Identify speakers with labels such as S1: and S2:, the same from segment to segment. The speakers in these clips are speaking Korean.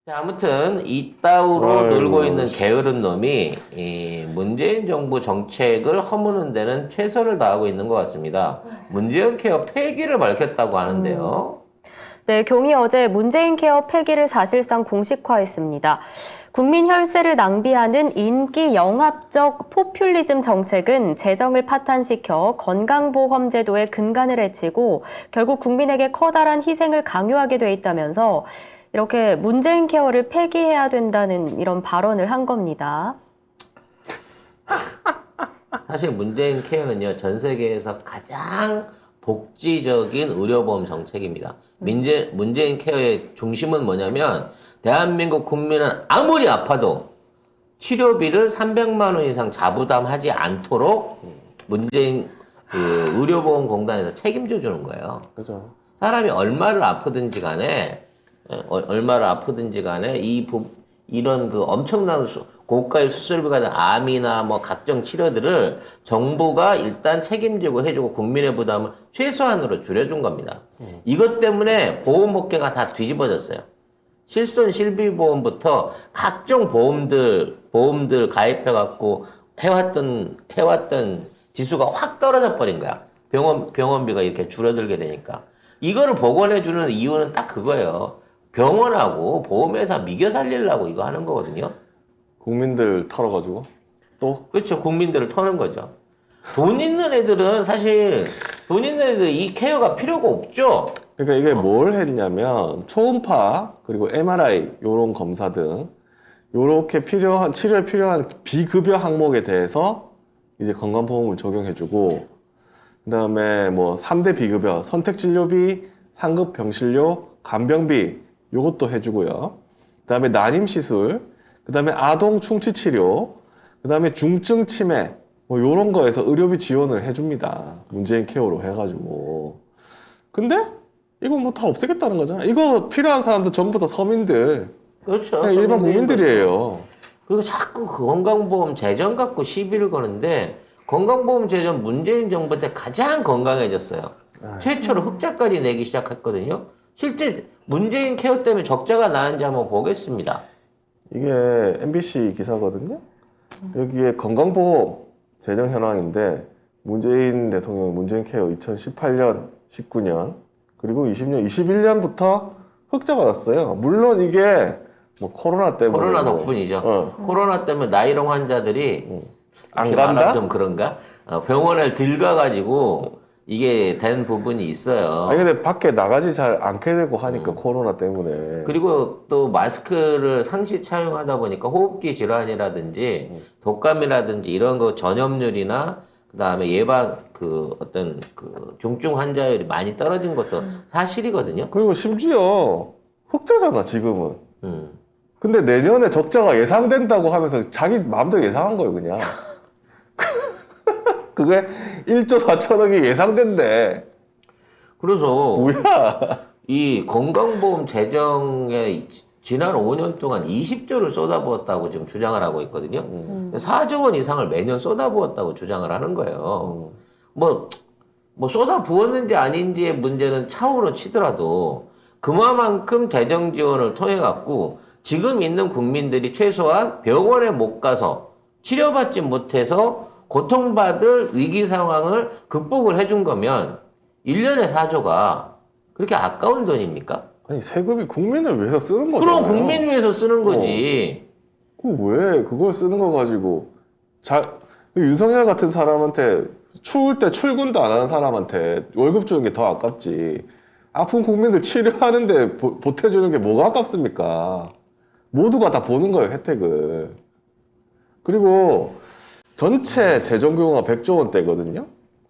S1: 자, 아무튼 이따위로
S2: 아이고,
S1: 놀고 있는
S2: 씨.
S1: 게으른 놈이 이 문재인 정부 정책을 허무는 데는 최선을 다하고 있는 것 같습니다. 문재인 케어 폐기를 밝혔다고 하는데요.
S3: 네, 경이 어제 문재인 케어 폐기를 사실상 공식화했습니다. 국민 혈세를 낭비하는 인기 영합적 포퓰리즘 정책은 재정을 파탄시켜 건강보험제도의 근간을 해치고 결국 국민에게 커다란 희생을 강요하게 돼 있다면서 이렇게 문재인 케어를 폐기해야 된다는 이런 발언을 한 겁니다.
S1: 사실 문재인 케어는요, 전 세계에서 가장 복지적인 의료보험 정책입니다. 문재인 케어의 중심은 뭐냐면, 대한민국 국민은 아무리 아파도 치료비를 300만 원 이상 자부담하지 않도록 문재인 의료보험공단에서 책임져 주는 거예요.
S2: 그죠.
S1: 사람이 얼마를 아프든지 간에, 이런 그 엄청난 고가의 수술비가 든 암이나 뭐 각종 치료들을 정부가 일단 책임지고 해주고 국민의 부담을 최소한으로 줄여준 겁니다. 이것 때문에 보험업계가 다 뒤집어졌어요. 실손 실비보험부터 각종 보험들 가입해갖고 해왔던 지수가 확 떨어져 버린 거야. 병원비가 이렇게 줄어들게 되니까. 이거를 복원해주는 이유는 딱 그거예요. 병원하고 보험회사 미겨 살리려고 이거 하는 거거든요.
S2: 국민들 털어가지고 또
S1: 그렇죠. 국민들을 터는 거죠. 돈 있는 애들은 사실 돈 있는 애들 이 케어가 필요가 없죠.
S2: 그러니까 이게 뭘 했냐면 초음파 그리고 MRI 요런 검사 등 요렇게 필요한 치료에 필요한 비급여 항목에 대해서 이제 건강보험을 적용해주고 그다음에 뭐 3대 비급여 선택진료비, 상급 병실료, 간병비 요것도 해주고요. 그다음에 난임시술, 그다음에 아동 충치치료, 그다음에 중증 치매 뭐 요런 거에서 의료비 지원을 해줍니다. 문재인 케어로 해가지고. 근데 이거 뭐 다 없애겠다는 거잖아. 이거 필요한 사람들 전부 다 서민들,
S1: 그렇죠.
S2: 그냥 일반 국민들이에요.
S1: 그리고 자꾸 그 건강보험 재정 갖고 시비를 거는데 건강보험 재정 문재인 정부 때 가장 건강해졌어요. 최초로 흑자까지 내기 시작했거든요. 실제 문재인 케어 때문에 적자가 나는지 한번 보겠습니다.
S2: 이게 MBC 기사거든요. 여기에 건강보험 재정 현황인데 문재인 대통령 문재인 케어 2018년, 19년 그리고 20년, 21년부터 흑자가 났어요. 물론 이게 뭐 코로나 때문에
S1: 코로나 덕분이죠. 코로나 때문에 나이롱 환자들이
S2: 안
S1: 이렇게
S2: 간다?
S1: 말하면 좀 그런가? 병원을 들가가지고 이게 된 부분이 있어요.
S2: 아니 근데 밖에 나가지 잘 않게 되고 하니까 코로나 때문에.
S1: 그리고 또 마스크를 상시 착용하다 보니까 호흡기 질환이라든지 독감이라든지 이런 거 전염률이나 그다음에 예방 어떤 중증 환자율이 많이 떨어진 것도 사실이거든요.
S2: 그리고 심지어 흑자잖아 지금은.
S1: 음.
S2: 근데 내년에 적자가 예상된다고 하면서 자기 마음대로 예상한 거예요 그냥. 그게 1조 4천억이 예상된대.
S1: 그래서
S2: 뭐야?
S1: 이 건강보험 재정에 지난 5년 동안 20조를 쏟아부었다고 지금 주장을 하고 있거든요. 4조 원 이상을 매년 쏟아부었다고 주장을 하는 거예요. 뭐 쏟아부었는지 아닌지의 문제는 차후로 치더라도 그만큼 재정 지원을 통해 갖고 지금 있는 국민들이 최소한 병원에 못 가서 치료받지 못해서 고통받을 위기 상황을 극복을 해준 거면 1년에 4조가 그렇게 아까운 돈입니까?
S2: 아니 세금이 국민을 위해서 쓰는 거잖아요.
S1: 그럼 국민 위해서 쓰는 거지.
S2: 그럼 왜 그걸 쓰는 거 가지고 윤석열 같은 사람한테 추울 때 출근도 안 하는 사람한테 월급 주는 게 더 아깝지. 아픈 국민들 치료하는데 보태주는 게 뭐가 아깝습니까? 모두가 다 보는 거예요, 혜택을. 그리고 전체 재정 규모가 100조 원대거든요.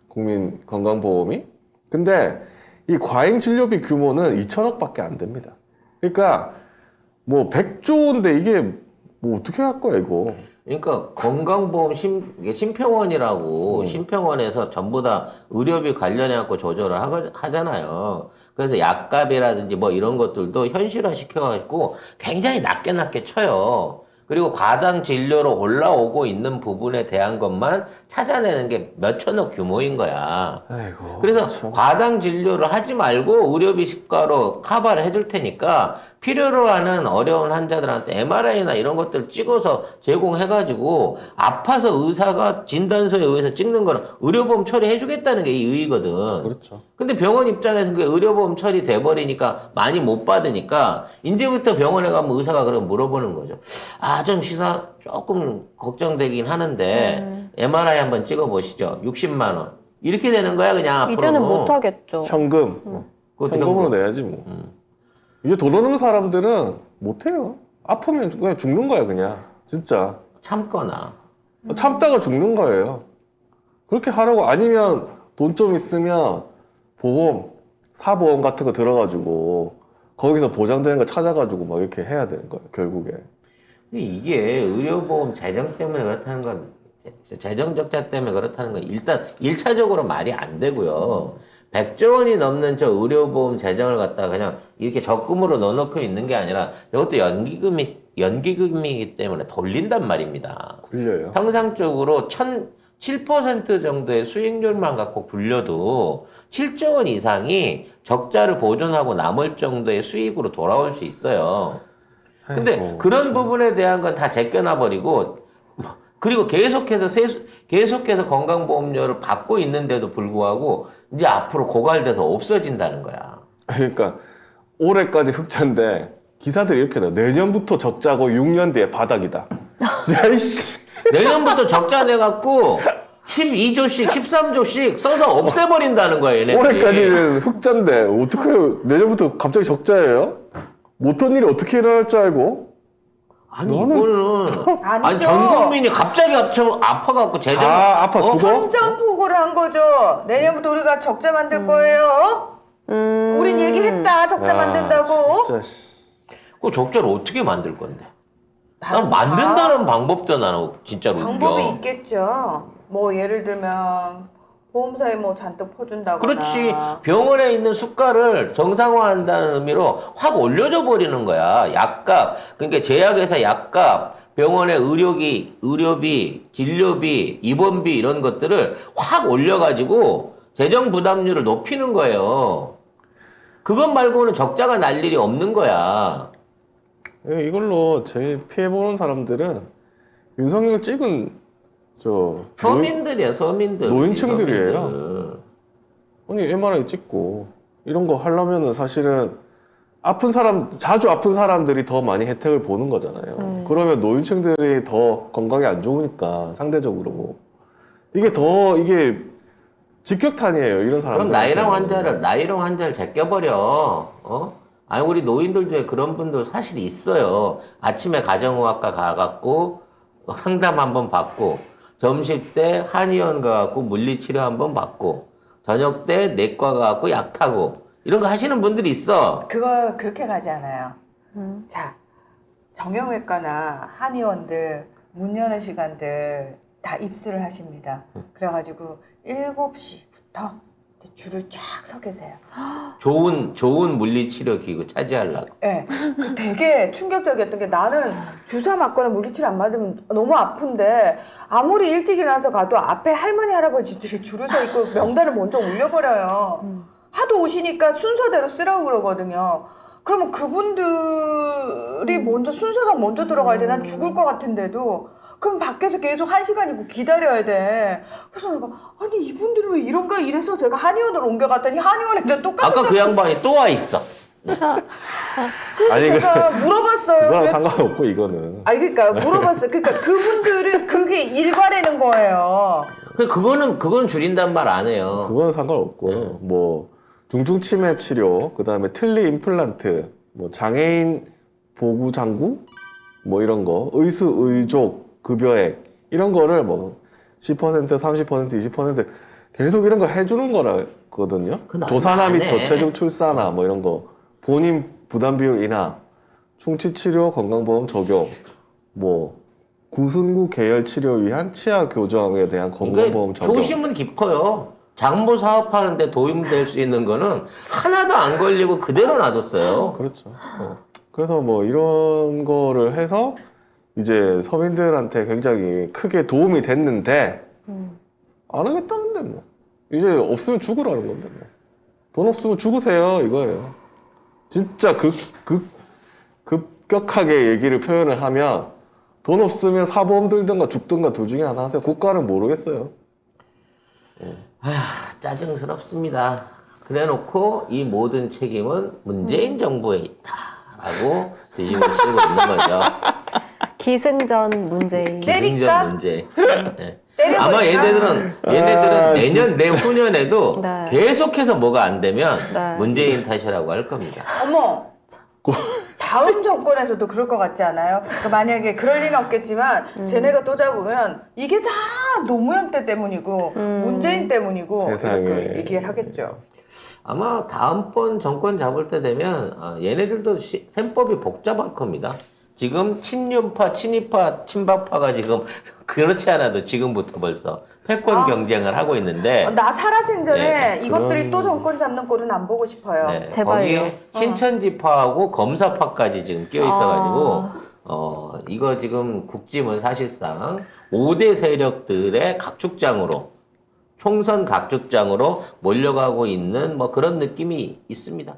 S2: 국민 건강보험이. 근데 이 과잉 진료비 규모는 2천억밖에 안 됩니다. 그러니까 뭐 100조 원인데 이게 뭐 어떻게 할 거야, 이거.
S1: 그러니까 건강보험 이게 심평원이라고 심평원에서 전부 다 의료비 관련해 갖고 조절을 하잖아요. 그래서 약값이라든지 뭐 이런 것들도 현실화 시켜가지고 굉장히 낮게 쳐요. 그리고 과당 진료로 올라오고 있는 부분에 대한 것만 찾아내는 게 몇천억 규모인 거야.
S2: 아이고.
S1: 그래서
S2: 참.
S1: 과당 진료를 하지 말고 의료비 시가로 커버를 해줄 테니까 필요로 하는 어려운 환자들한테 MRI나 이런 것들 찍어서 제공해가지고 아파서 의사가 진단서에 의해서 찍는 거는 의료보험 처리해주겠다는 게 이 의의거든.
S2: 그렇죠.
S1: 근데 병원 입장에서는 그 의료보험 처리돼 버리니까 많이 못 받으니까 이제부터 병원에 가면 의사가 그럼 물어보는 거죠. 아, 좀 시사 조금 걱정되긴 하는데 MRI 한번 찍어보시죠. 60만 원. 이렇게 되는 거야 그냥 앞으로는.
S3: 이제는 못 하겠죠.
S2: 현금.
S1: 그것도
S2: 현금으로
S1: 현금.
S2: 내야지 뭐. 이제 돈 없는 사람들은 못 해요. 아프면 그냥 죽는 거야 그냥. 진짜.
S1: 참거나.
S2: 참다가 죽는 거예요. 그렇게 하라고. 아니면 돈 좀 있으면 보험, 사보험 같은 거 들어가지고 거기서 보장되는 거 찾아가지고 막 이렇게 해야 되는 거예요 결국에.
S1: 근데 이게 의료보험 재정 때문에 그렇다는 건 재정 적자 때문에 그렇다는 건 일단 1차적으로 말이 안 되고요. 100조 원이 넘는 저 의료보험 재정을 갖다가 그냥 이렇게 적금으로 넣어놓고 있는 게 아니라 이것도 연기금이기 때문에 돌린단 말입니다.
S2: 굴려요.
S1: 평상적으로 7% 정도의 수익률만 갖고 굴려도 7조 원 이상이 적자를 보존하고 남을 정도의 수익으로 돌아올 수 있어요. 근데
S2: 아이고,
S1: 그런
S2: 참.
S1: 부분에 대한 건 다 제껴놔 버리고 그리고 계속해서 건강보험료를 받고 있는데도 불구하고 이제 앞으로 고갈돼서 없어진다는 거야.
S2: 그러니까 올해까지 흑자인데 기사들이 이렇게 돼. 내년부터 적자고 6년 뒤에 바닥이다. 야이씨.
S1: 내년부터 적자 내갖고 12조씩 13조씩 써서 없애버린다는 거야 얘네들이.
S2: 올해까지는 흑자인데 어떻게 내년부터 갑자기 적자예요? 못한 일이 어떻게 일어날 줄 알고?
S1: 아니
S2: 너는-
S1: 이거는 아니
S4: 아니죠.
S1: 전 국민이 갑자기 아파갖고 재정
S2: 다 아파 죽어?
S4: 선전포고를 한 거죠. 내년부터 우리가 적자 만들 거예요. 우린 얘기했다. 적자 만든다고.
S2: 진짜 씨.
S1: 그 적자를 어떻게 만들 건데? 난
S4: 나는
S1: 만든다는 방법도 나는 진짜로
S4: 방법이
S1: 웃겨.
S4: 있겠죠. 뭐 예를 들면 보험사에 뭐 잔뜩 퍼준다거나.
S1: 그렇지. 병원에 있는 수가를 정상화한다는 의미로 확 올려줘 버리는 거야. 약값. 그러니까 제약회사 약값, 병원의 의료비, 진료비, 입원비 이런 것들을 확 올려가지고 재정 부담률을 높이는 거예요. 그것 말고는 적자가 날 일이 없는 거야.
S2: 이걸로 제일 피해보는 사람들은 윤석열 찍은 저
S1: 서민들이야, 서민들.
S2: 노인층들이에요.
S1: 서민들.
S2: 아니 MRI 찍고 이런 거 하려면은 사실은 아픈 사람 자주 아픈 사람들이 더 많이 혜택을 보는 거잖아요. 그러면 노인층들이 더 건강이 안 좋으니까 상대적으로 이게 직격탄이에요. 이런 사람들.
S1: 그럼 나이랑 환자를 제껴버려. 아니, 우리 노인들 중에 그런 분들 사실 있어요. 아침에 가정의학과 가갖고 상담 한번 받고, 점심 때 한의원 가갖고 물리치료 한번 받고, 저녁 때 내과 가갖고 약 타고, 이런 거 하시는 분들이 있어.
S4: 그거 그렇게 가지 않아요. 자, 정형외과나 한의원들 문 여는 시간들 다 입수를 하십니다. 그래가지고 7시부터 줄을 쫙 서 계세요.
S1: 좋은 물리치료 기구 차지하려고.
S4: 예, 그 되게 충격적이었던 게 나는 주사 맞거나 물리치료 안 맞으면 너무 아픈데 아무리 일찍 일어나서 가도 앞에 할머니 할아버지들이 줄을 서 있고 명단을 먼저 올려버려요. 하도 오시니까 순서대로 쓰라고 그러거든요. 그러면 그분들이 먼저 순서상 먼저 들어가야 돼. 난 죽을 것 같은데도. 그럼 밖에서 계속 1시간이고 기다려야 돼. 그래서 내가 아니 이분들이 왜 이런가 이래서 제가 한의원으로 옮겨갔더니 한의원에도 똑같은
S1: 아까 그 양반이 또 와 있어.
S2: 아니
S4: 제가 물어봤어요.
S2: 그거랑
S4: 그랬-
S2: 상관없고 이거는.
S4: 아니 그러니까 물어봤어요. 그러니까 그분들은 그게 일과라는 거예요.
S1: 그건 줄인단 말 안 해요.
S2: 그건 상관없고요. 뭐 중증 치매 치료, 그다음에 틀니 임플란트, 뭐 장애인 보구 장구, 뭐 이런 거, 의수 의족 급여액 이런 거를 뭐 10%, 30%, 20% 계속 이런 거 해주는 거거든요.
S1: 그건
S2: 조산아
S1: 안
S2: 및
S1: 해.
S2: 저체중 출산아 뭐 이런 거, 본인 부담 비율 인하, 충치 치료 건강보험 적용, 뭐 구순구 계열 치료 위한 치아 교정에 대한 건강보험 적용.
S1: 효심은 깊어요. 장모 사업하는데 도움될 수 있는 거는 하나도 안 걸리고 그대로 놔뒀어요.
S2: 그렇죠. 그래서 뭐 이런 거를 해서 이제 서민들한테 굉장히 크게 도움이 됐는데 안 하겠다는데 뭐 이제 없으면 죽으라는 건데 뭐. 돈 없으면 죽으세요 이거예요. 진짜 급격하게 얘기를 표현을 하면 돈 없으면 사보험 들든가 죽든가 둘 중에 하나 하세요. 국가는 모르겠어요.
S1: 짜증스럽습니다. 그래놓고 이 모든 책임은 문재인 정부에 있다라고 뒤집어 쓰고 있는 거죠.
S3: 기승전 문재인.
S4: 때릴까?
S1: 기승전 문제. 네.
S4: 때려버릴까?
S1: 아마 얘네들은 내년 내후년에도
S3: 네.
S1: 계속해서 뭐가 안 되면
S3: 네.
S1: 문재인 탓이라고 할 겁니다.
S4: 어머. 다음 정권에서도 그럴 것 같지 않아요? 그러니까 만약에 그럴 리는 없겠지만 쟤네가 또 잡으면 이게 다 노무현 때 때문이고 문재인 때문이고
S2: 세상에.
S4: 이렇게 얘기를 하겠죠.
S1: 아마 다음번 정권 잡을 때 되면 얘네들도 셈법이 복잡할 겁니다. 지금 친윤파, 친이파, 친박파가 지금 그렇지 않아도 지금부터 벌써 패권 경쟁을 하고 있는데
S4: 나 살아생전에
S1: 네,
S4: 이것들이 또 정권 잡는 꼴은 안 보고 싶어요.
S1: 네,
S3: 제발요.
S1: 거기에 신천지파하고 검사파까지 지금 끼어 있어가지고 이거 지금 국짐은 사실상 5대 세력들의 각축장으로 총선 각축장으로 몰려가고 있는 뭐 그런 느낌이 있습니다.